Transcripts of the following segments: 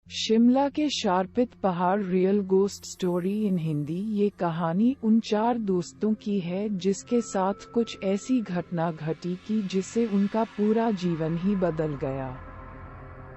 शिमला के शार्पित पहाड़ real ghost story in Hindi. ये कहानी उन 4 दोस्तों की है जिसके साथ कुछ ऐसी घटना घटी कि जिससे उनका पूरा जीवन ही बदल गया।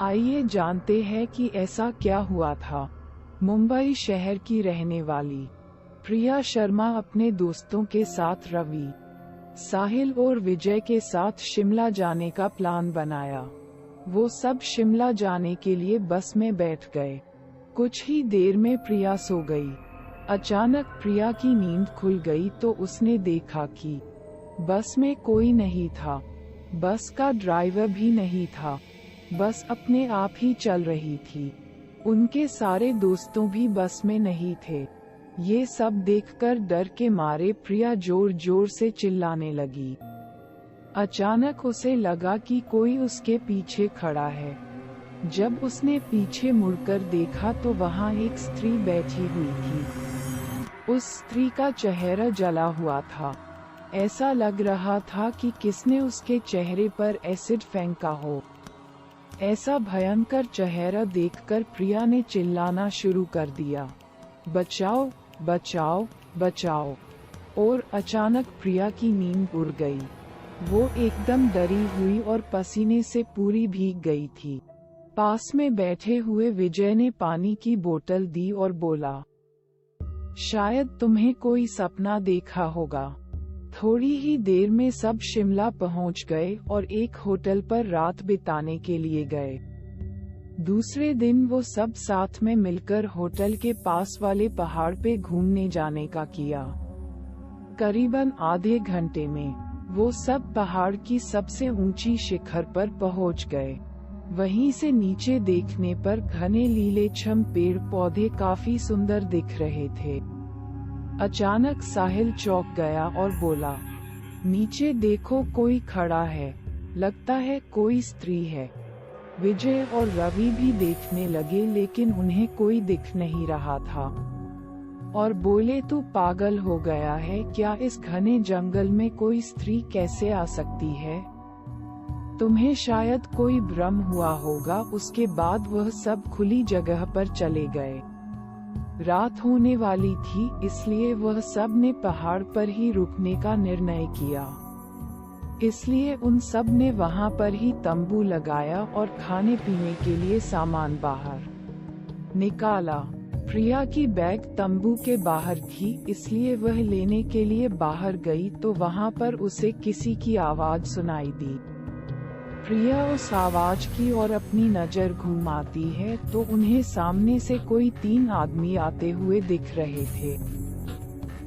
आइए जानते हैं कि ऐसा क्या हुआ था। मुंबई शहर की रहने वाली प्रिया शर्मा अपने दोस्तों के साथ रवि, साहिल और विजय के साथ शिमला जाने का प्लान बनाया। वो सब शिमला जाने के लिए बस में बैठ गए। कुछ ही देर में प्रिया सो गई। अचानक प्रिया की नींद खुल गई तो उसने देखा कि बस में कोई नहीं था। बस का ड्राइवर भी नहीं था। बस अपने आप ही चल रही थी। उनके सारे दोस्तों भी बस में नहीं थे। ये सब देखकर डर के मारे प्रिया जोर जोर से चिल्लाने लगी। अचानक उसे लगा कि कोई उसके पीछे खड़ा है। जब उसने पीछे मुड़कर देखा तो वहां एक स्त्री बैठी हुई थी। उस स्त्री का चेहरा जला हुआ था। ऐसा लग रहा था कि किसने उसके चेहरे पर एसिड फेंका हो। ऐसा भयंकर चेहरा देखकर प्रिया ने चिल्लाना शुरू कर दिया, बचाओ बचाओ बचाओ। और अचानक प्रिया की नींद उड़ गई। वो एकदम डरी हुई और पसीने से पूरी भीग गई थी। पास में बैठे हुए विजय ने पानी की बोतल दी और बोला, शायद तुम्हें कोई सपना देखा होगा। थोड़ी ही देर में सब शिमला पहुंच गए और एक होटल पर रात बिताने के लिए गए। दूसरे दिन वो सब साथ में मिलकर होटल के पास वाले पहाड़ पे घूमने जाने का किया। करीबन आधे घंटे में वो सब पहाड़ की सबसे ऊंची शिखर पर पहुंच गए। वहीं से नीचे देखने पर घने लीलेछम पेड़ पौधे काफी सुंदर दिख रहे थे। अचानक साहिल चौंक गया और बोला, नीचे देखो कोई खड़ा है, लगता है कोई स्त्री है। विजय और रवि भी देखने लगे लेकिन उन्हें कोई दिख नहीं रहा था और बोले, तू पागल हो गया है क्या? इस घने जंगल में कोई स्त्री कैसे आ सकती है? तुम्हें शायद कोई भ्रम हुआ होगा। उसके बाद वह सब खुली जगह पर चले गए। रात होने वाली थी इसलिए वह सब ने पहाड़ पर ही रुकने का निर्णय किया। इसलिए उन सब ने वहां पर ही तंबू लगाया और खाने पीने के लिए सामान बाहर निकाला। प्रिया की बैग तंबू के बाहर थी इसलिए वह लेने के लिए बाहर गई तो वहां पर उसे किसी की आवाज सुनाई दी। प्रिया उस आवाज की ओर अपनी नजर घुमाती है तो उन्हें सामने से कोई 3 आदमी आते हुए दिख रहे थे।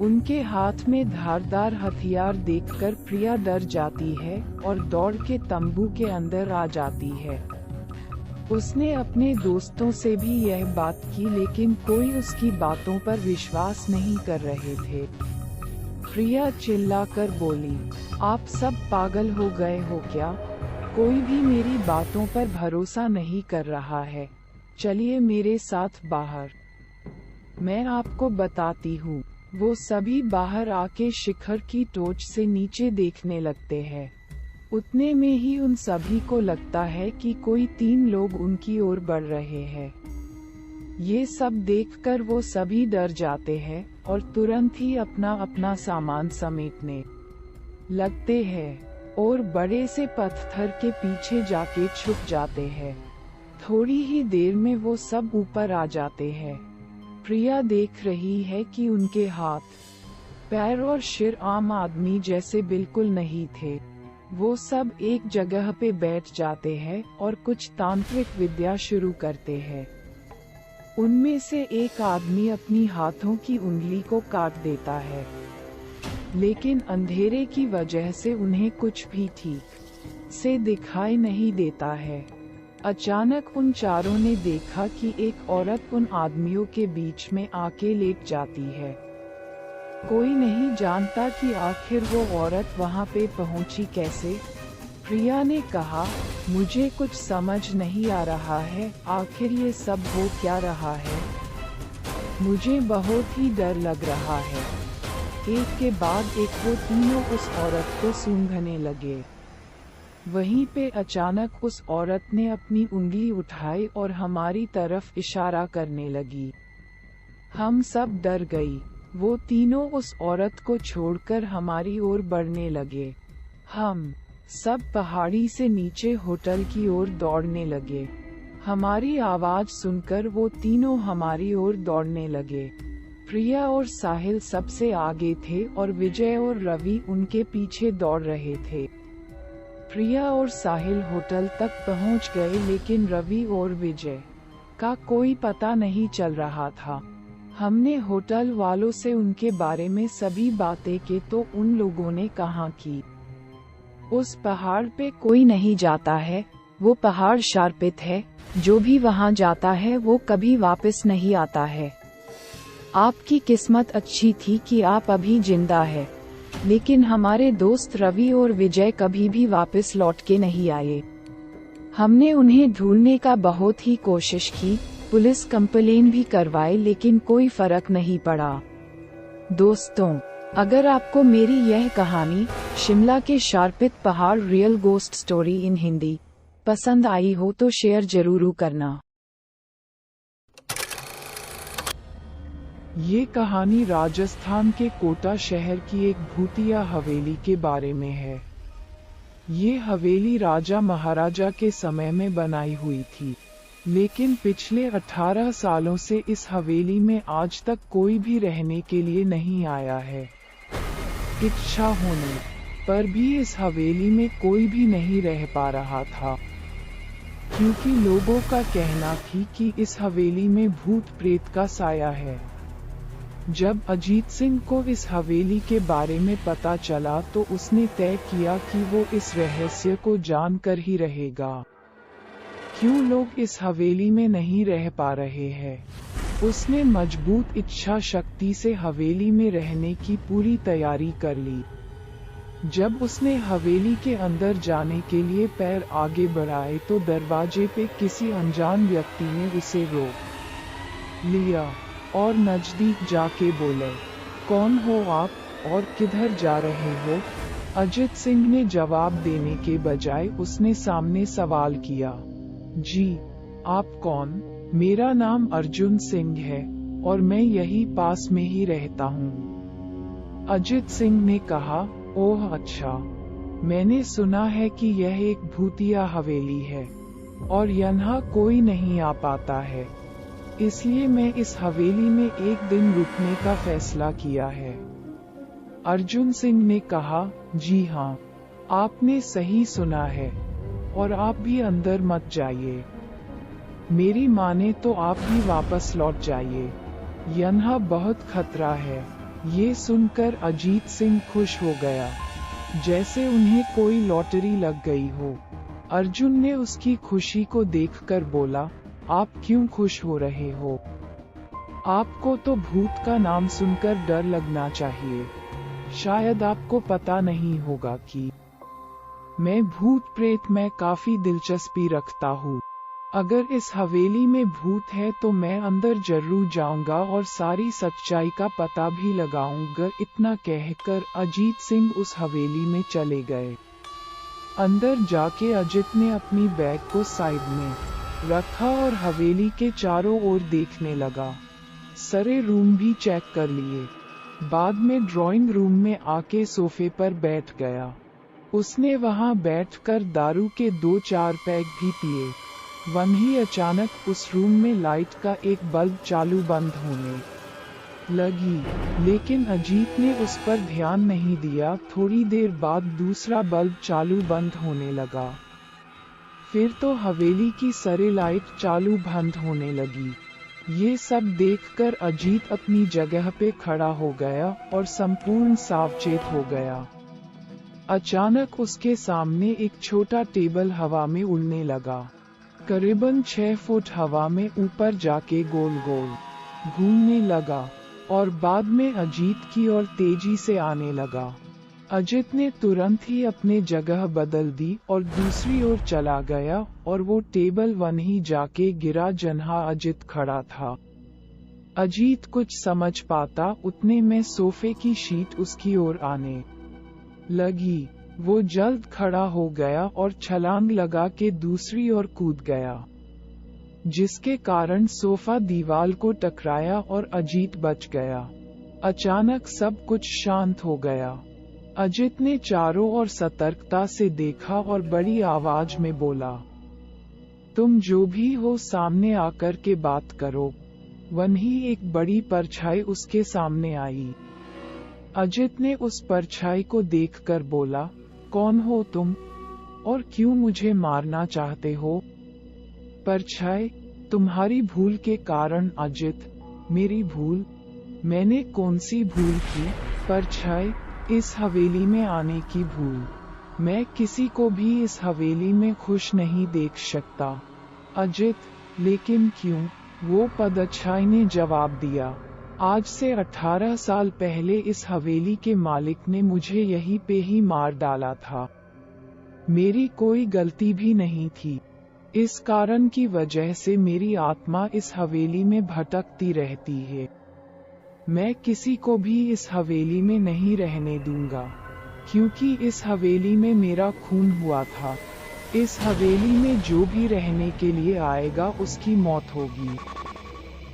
उनके हाथ में धारदार हथियार देखकर प्रिया डर जाती है और दौड़ के तंबू के अंदर आ जाती है। उसने अपने दोस्तों से भी यह बात की लेकिन कोई उसकी बातों पर विश्वास नहीं कर रहे थे। प्रिया चिल्लाकर बोली, आप सब पागल हो गए हो क्या? कोई भी मेरी बातों पर भरोसा नहीं कर रहा है। चलिए मेरे साथ बाहर, मैं आपको बताती हूँ। वो सभी बाहर आके शिखर की टोच से नीचे देखने लगते हैं। उतने में ही उन सभी को लगता है कि कोई 3 लोग उनकी ओर बढ़ रहे हैं। ये सब देखकर वो सभी डर जाते हैं और तुरंत ही अपना अपना सामान समेटने लगते हैं और बड़े से पत्थर के पीछे जाके छुप जाते हैं। थोड़ी ही देर में वो सब ऊपर आ जाते हैं। प्रिया देख रही है कि उनके हाथ, पैर और सिर आम आदमी जैसे बिल्कुल नहीं थे। वो सब एक जगह पे बैठ जाते हैं और कुछ तांत्रिक विद्या शुरू करते हैं। उनमें से एक आदमी अपनी हाथों की उंगली को काट देता है, लेकिन अंधेरे की वजह से उन्हें कुछ भी ठीक से दिखाई नहीं देता है। अचानक उन चारों ने देखा कि एक औरत उन आदमियों के बीच में आके लेट जाती है। कोई नहीं जानता कि आखिर वो औरत वहां पे पहुंची कैसे। प्रिया ने कहा, मुझे कुछ समझ नहीं आ रहा है, आखिर ये सब हो क्या रहा है? मुझे बहुत ही डर लग रहा है। एक के बाद एक वो तीनों उस औरत को सूंघने लगे। वहीं पे अचानक उस औरत ने अपनी उंगली उठाई और हमारी तरफ इशारा करने लगी। हम सब डर गई। वो तीनों उस औरत को छोड़कर हमारी ओर बढ़ने लगे। हम सब पहाड़ी से नीचे होटल की ओर दौड़ने लगे। हमारी आवाज सुनकर वो तीनों हमारी ओर दौड़ने लगे। प्रिया और साहिल सबसे आगे थे और विजय और रवि उनके पीछे दौड़ रहे थे। प्रिया और साहिल होटल तक पहुंच गए, लेकिन रवि और विजय का कोई पता नहीं चल रहा था। हमने होटल वालों से उनके बारे में सभी बातें की तो उन लोगों ने कहा कि उस पहाड़ पे कोई नहीं जाता है, वो पहाड़ शार्पित है, जो भी वहाँ जाता है वो कभी वापस नहीं आता है। आपकी किस्मत अच्छी थी कि आप अभी जिंदा है, लेकिन हमारे दोस्त रवि और विजय कभी भी वापस लौट के नहीं आए। हमने उन्हें ढूंढने का बहुत ही कोशिश की, पुलिस कंप्लेन भी करवाई, लेकिन कोई फर्क नहीं पड़ा। दोस्तों, अगर आपको मेरी यह कहानी शिमला के शार्पित पहाड़ real ghost story in Hindi पसंद आई हो तो शेयर जरूर करना। ये कहानी राजस्थान के कोटा शहर की एक भूतिया हवेली के बारे में है। ये हवेली राजा महाराजा के समय में बनाई हुई थी, लेकिन पिछले 18 सालों से इस हवेली में आज तक कोई भी रहने के लिए नहीं आया है। इच्छा होने पर भी इस हवेली में कोई भी नहीं रह पा रहा था, क्योंकि लोगों का कहना थी कि इस हवेली में भूत प्रेत का साया है। जब अजीत सिंह को इस हवेली के बारे में पता चला तो उसने तय किया कि वो इस रहस्य को जानकर ही रहेगा। क्यों लोग इस हवेली में नहीं रह पा रहे हैं? उसने मजबूत इच्छा शक्ति से हवेली में रहने की पूरी तैयारी कर ली। जब उसने हवेली के अंदर जाने के लिए पैर आगे बढ़ाए तो दरवाजे पे किसी अनजान व्यक्ति ने उसे रोक लिया और नजदीक जाके बोले, कौन हो आप और किधर जा रहे हो? अजित सिंह ने जवाब देने के बजाय उसने सामने सवाल किया, जी आप कौन? मेरा नाम अर्जुन सिंह है और मैं यही पास में ही रहता हूँ। अजित सिंह ने कहा, ओह अच्छा, मैंने सुना है कि यह एक भूतिया हवेली है और यहाँ कोई नहीं आ पाता है, इसलिए मैं इस हवेली में एक दिन रुकने का फैसला किया है। अर्जुन सिंह ने कहा, जी हाँ, आपने सही सुना है और आप भी अंदर मत जाइए। मेरी माने तो आप भी वापस लौट जाइए, यहाँ बहुत खतरा है। ये सुनकर अजीत सिंह खुश हो गया, जैसे उन्हें कोई लॉटरी लग गई हो। अर्जुन ने उसकी खुशी को देखकर बोला, आप क्यों खुश हो रहे हो? आपको तो भूत का नाम सुनकर डर लगना चाहिए। शायद आपको पता नहीं होगा कि मैं भूत प्रेत में काफी दिलचस्पी रखता हूँ। अगर इस हवेली में भूत है तो मैं अंदर जरूर जाऊंगा और सारी सच्चाई का पता भी लगाऊंगा। इतना कहकर अजीत सिंह उस हवेली में चले गए। अंदर जाके अजित ने अपनी बैग को साइड में रखा और हवेली के चारों ओर देखने लगा। सारे रूम भी चेक कर लिए। बाद में ड्राइंग रूम में आके सोफे पर बैठ गया। उसने वहां बैठकर दारू के 2-4 पैग भी पिए। वहीं अचानक उस रूम में लाइट का एक बल्ब चालू बंद होने लगी, लेकिन अजीत ने उस पर ध्यान नहीं दिया। थोड़ी देर बाद दूसरा बल्ब चालू बंद होने लगा। फिर तो हवेली की सारी लाइट चालू बंद होने लगी। ये सब देखकर अजीत अपनी जगह पे खड़ा हो गया और संपूर्ण सावचेत हो गया। अचानक उसके सामने एक छोटा टेबल हवा में उड़ने लगा। करीबन 6 फुट हवा में ऊपर जाके गोल गोल घूमने लगा और बाद में अजीत की ओर तेजी से आने लगा। अजित ने तुरंत ही अपने जगह बदल दी और दूसरी ओर चला गया और वो टेबल वहीं जाके गिरा जहाँ अजित खड़ा था। अजीत कुछ समझ पाता उतने में सोफे की शीट उसकी ओर आने लगी। वो जल्द खड़ा हो गया और छलांग लगा के दूसरी ओर कूद गया, जिसके कारण सोफा दीवार को टकराया और अजीत बच गया। अचानक सब कुछ शांत हो गया। अजित ने चारों ओर सतर्कता से देखा और बड़ी आवाज में बोला, तुम जो भी हो सामने आकर के बात करो। वहीं एक बड़ी परछाई उसके सामने आई। अजित ने उस परछाई को देखकर बोला, कौन हो तुम और क्यों मुझे मारना चाहते हो? परछाई, तुम्हारी भूल के कारण। अजित, मेरी भूल? मैंने कौन सी भूल की? परछाई, इस हवेली में आने की भूल। मैं किसी को भी इस हवेली में खुश नहीं देख सकता। अजित, लेकिन क्यों? वो परछाई ने जवाब दिया, आज से 18 साल पहले इस हवेली के मालिक ने मुझे यहीं पे ही मार डाला था। मेरी कोई गलती भी नहीं थी। इस कारण की वजह से मेरी आत्मा इस हवेली में भटकती रहती है। मैं किसी को भी इस हवेली में नहीं रहने दूंगा, क्योंकि इस हवेली में मेरा खून हुआ था। इस हवेली में जो भी रहने के लिए आएगा उसकी मौत होगी।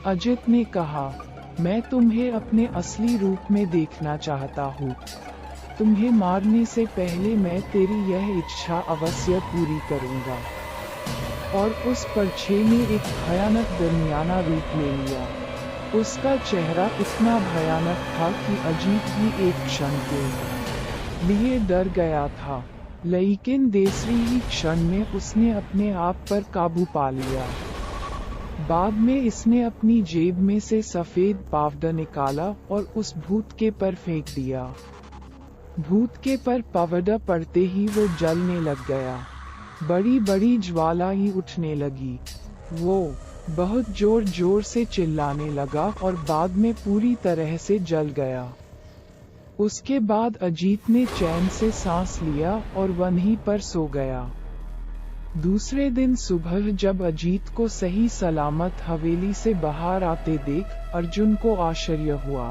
अजित ने कहा, मैं तुम्हें अपने असली रूप में देखना चाहता हूँ। तुम्हें मारने से पहले मैं तेरी यह इच्छा अवश्य पूरी करूँगा। और उस परछाई ने एक भयानक दरमियाना रूप ले लिया। उसका चेहरा इतना भयानक था कि अजीत भी एक क्षण के लिए डर गया था, लेकिन दूसरी ही क्षण में उसने अपने आप पर काबू पा लिया। बाद में इसने अपनी जेब में से सफेद पावडर निकाला और उस भूत के पर फेंक दिया। भूत के पर पावडर पड़ते ही वो जलने लग गया। बड़ी बड़ी ज्वाला ही उठने लगी। वो बहुत जोर जोर से चिल्लाने लगा और बाद में पूरी तरह से जल गया। उसके बाद अजीत ने चैन से सांस लिया और वहीं पर सो गया। दूसरे दिन सुबह जब अजीत को सही सलामत हवेली से बाहर आते देख अर्जुन को आश्चर्य हुआ।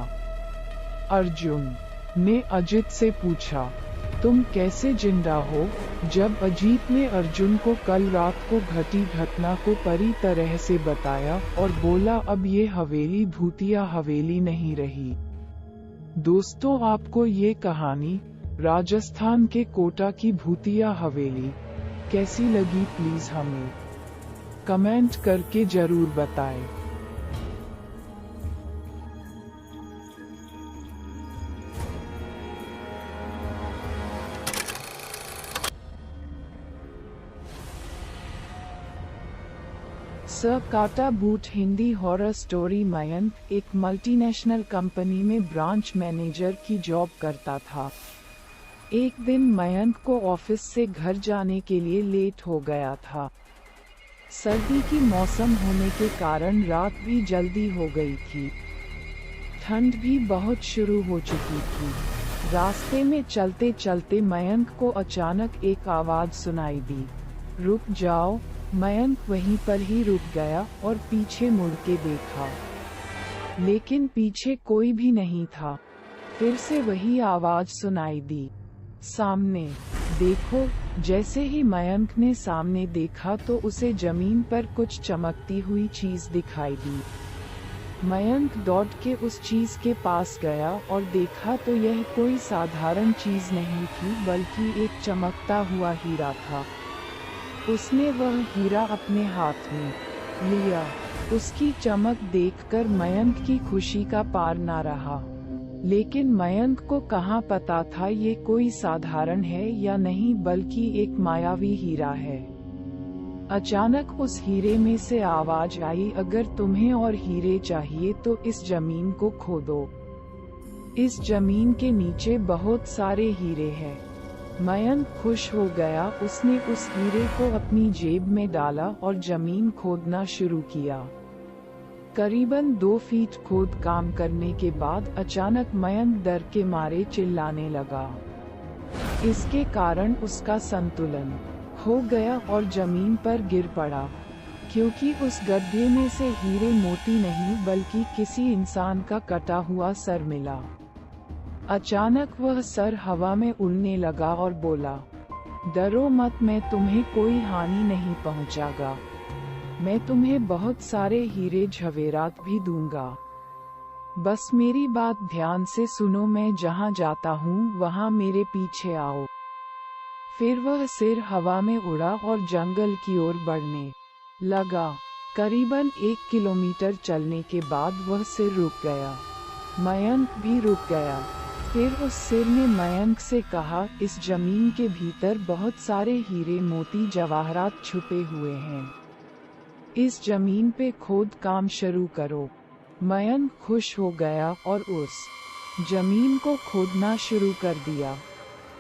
अर्जुन ने अजीत से पूछा, तुम कैसे जिंदा हो? जब अजीत ने अर्जुन को कल रात को घटी घटना को पूरी तरह से बताया और बोला, अब ये हवेली भूतिया हवेली नहीं रही। दोस्तों, आपको ये कहानी राजस्थान के कोटा की भूतिया हवेली कैसी लगी, प्लीज हमें कमेंट करके जरूर बताएं। काटा boot Hindi horror story. Mayank एक मल्टीनेशनल कंपनी में ब्रांच मैनेजर की जॉब करता था। एक दिन मयंक को ऑफिस से घर जाने के लिए लेट हो गया था। सर्दी की मौसम होने के कारण रात भी जल्दी हो गई थी। ठंड भी बहुत शुरू हो चुकी थी। रास्ते में चलते चलते मयंक को अचानक एक आवाज सुनाई दी, रुक जाओ। मयंक वहीं पर ही रुक गया और पीछे मुड़ के देखा, लेकिन पीछे कोई भी नहीं था। फिर से वही आवाज सुनाई दी, सामने देखो। जैसे ही मयंक ने सामने देखा तो उसे जमीन पर कुछ चमकती हुई चीज दिखाई दी। मयंक दौड़ के उस चीज के पास गया और देखा तो यह कोई साधारण चीज नहीं थी, बल्कि एक चमकता हुआ हीरा था। उसने वह हीरा अपने हाथ में लिया। उसकी चमक देखकर मयंक की खुशी का पार न रहा, लेकिन मयंक को कहाँ पता था ये कोई साधारण है या नहीं, बल्कि एक मायावी हीरा है। अचानक उस हीरे में से आवाज आई, अगर तुम्हें और हीरे चाहिए तो इस जमीन को खोदो। इस जमीन के नीचे बहुत सारे हीरे हैं। मयंक खुश हो गया। उसने उस हीरे को अपनी जेब में डाला और जमीन खोदना शुरू किया। करीबन 2 फीट खोद काम करने के बाद अचानक मयंक डर के मारे चिल्लाने लगा। इसके कारण उसका संतुलन हो गया और जमीन पर गिर पड़ा, क्योंकि उस गड्ढे में से हीरे मोती नहीं बल्कि किसी इंसान का कटा हुआ सर मिला। अचानक वह सर हवा में उड़ने लगा और बोला, डरो मत, मैं तुम्हें कोई हानि नहीं पहुंचागा। मैं तुम्हें बहुत सारे हीरे जवेरात भी दूंगा। बस मेरी बात ध्यान से सुनो, मैं जहां जाता हूं वहां मेरे पीछे आओ। फिर वह सिर हवा में उड़ा और जंगल की ओर बढ़ने लगा। करीबन 1 किलोमीटर चलने के बाद वह सिर रुक गया। मयंक भी रुक गया। फिर उस सिर ने मयंक से कहा, इस जमीन के भीतर बहुत सारे हीरे मोती जवाहरात छुपे हुए हैं। इस जमीन पे खोद काम शुरू करो। मयंक खुश हो गया और उस जमीन को खोदना शुरू कर दिया।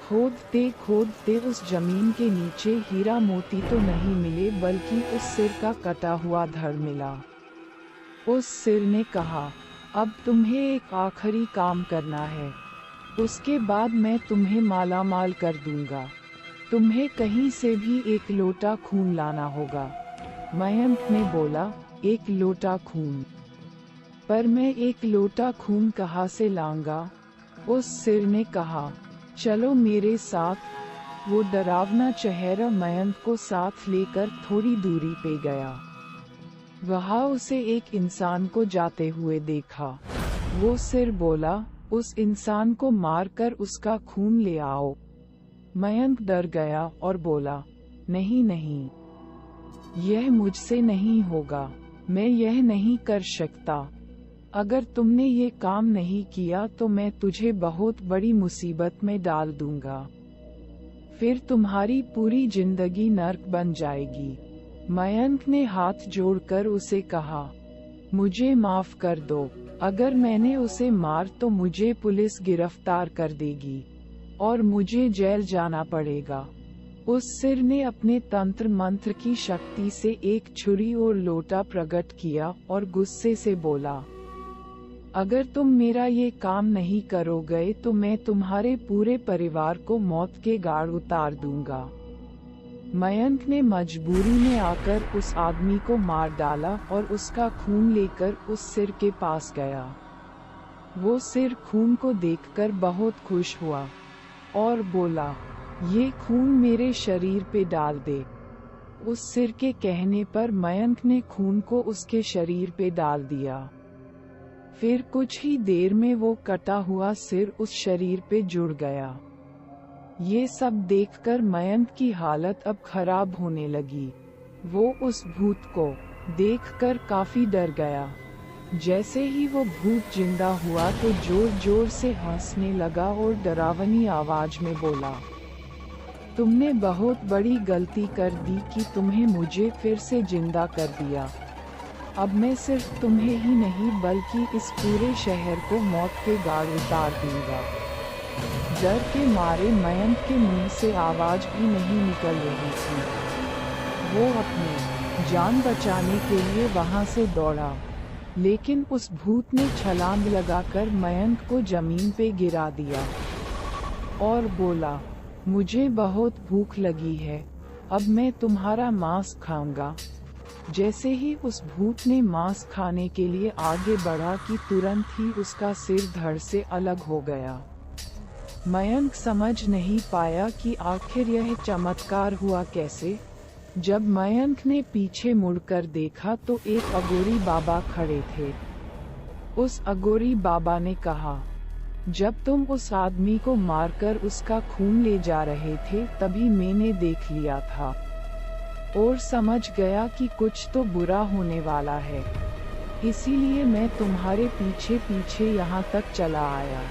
खोदते खोदते उस जमीन के नीचे हीरा मोती तो नहीं मिले, बल्कि उस सिर का कटा हुआ धड़ मिला। उस सिर ने कहा, अब तुम्हें एक आखिरी काम करना है, उसके बाद मैं तुम्हें मालामाल कर दूंगा। तुम्हें कहीं से भी 1 लोटा खून लाना होगा। मयंक ने बोला, 1 लोटा खून? पर मैं 1 लोटा खून कहाँ से लाऊंगा? उस सिर ने कहा, चलो मेरे साथ। वो डरावना चेहरा मयंक को साथ लेकर थोड़ी दूरी पे गया। वहाँ उसे एक इंसान को जाते हुए देखा। वो सिर बोला, उस इंसान को मारकर उसका खून ले आओ। मयंक डर गया और बोला, नहीं नहीं, यह मुझसे नहीं होगा, मैं यह नहीं कर सकता। अगर तुमने ये काम नहीं किया तो मैं तुझे बहुत बड़ी मुसीबत में डाल दूंगा। फिर तुम्हारी पूरी जिंदगी नर्क बन जाएगी। मयंक ने हाथ जोड़कर उसे कहा, मुझे माफ कर दो। अगर मैंने उसे मार तो मुझे पुलिस गिरफ्तार कर देगी और मुझे जेल जाना पड़ेगा। उस सिर ने अपने तंत्र मंत्र की शक्ति से एक छुरी और लोटा प्रकट किया और गुस्से से बोला, अगर तुम मेरा ये काम नहीं करोगे तो मैं तुम्हारे पूरे परिवार को मौत के घाट उतार दूंगा। मयंक ने मजबूरी में आकर उस आदमी को मार डाला और उसका खून लेकर उस सिर के पास गया। वो सिर खून को देखकर बहुत खुश हुआ और बोला, ये खून मेरे शरीर पे डाल दे। उस सिर के कहने पर मयंक ने खून को उसके शरीर पे डाल दिया। फिर कुछ ही देर में वो कटा हुआ सिर उस शरीर पे जुड़ गया। ये सब देखकर मयंक की हालत अब खराब होने लगी। वो उस भूत को देखकर काफी डर गया। जैसे ही वो भूत जिंदा हुआ तो जोर जोर से हंसने लगा और डरावनी आवाज में बोला, तुमने बहुत बड़ी गलती कर दी कि तुम्हें मुझे फिर से जिंदा कर दिया। अब मैं सिर्फ तुम्हें ही नहीं बल्कि इस पूरे शहर को मौत के घाट उतार दूंगा। डर के मारे मयंक के मुंह से आवाज भी नहीं निकल रही थी। वो अपनी जान बचाने के लिए वहां से दौड़ा, लेकिन उस भूत ने छलांग लगाकर मयंक को जमीन पे गिरा दिया और बोला, मुझे बहुत भूख लगी है, अब मैं तुम्हारा मांस खाऊंगा। जैसे ही उस भूत ने मांस खाने के लिए आगे बढ़ा कि तुरंत ही उसका सिर धड़ से अलग हो गया। मयंक समझ नहीं पाया कि आखिर यह चमत्कार हुआ कैसे। जब मयंक ने पीछे मुड़कर देखा तो एक अघोरी बाबा खड़े थे। उस अघोरी बाबा ने कहा, जब तुम उस आदमी को मारकर उसका खून ले जा रहे थे तभी मैंने देख लिया था और समझ गया कि कुछ तो बुरा होने वाला है, इसीलिए मैं तुम्हारे पीछे पीछे यहाँ तक चला आया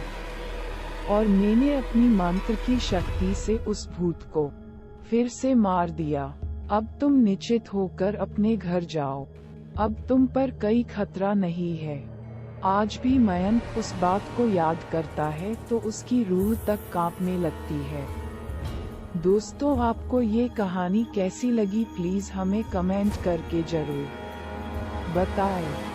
और मैंने अपनी मंत्र की शक्ति से उस भूत को फिर से मार दिया। अब तुम निश्चित होकर अपने घर जाओ, अब तुम पर कोई खतरा नहीं है। आज भी मयंक उस बात को याद करता है तो उसकी रूह तक कांपने लगती है। दोस्तों, आपको ये कहानी कैसी लगी प्लीज हमें कमेंट करके जरूर बताएं।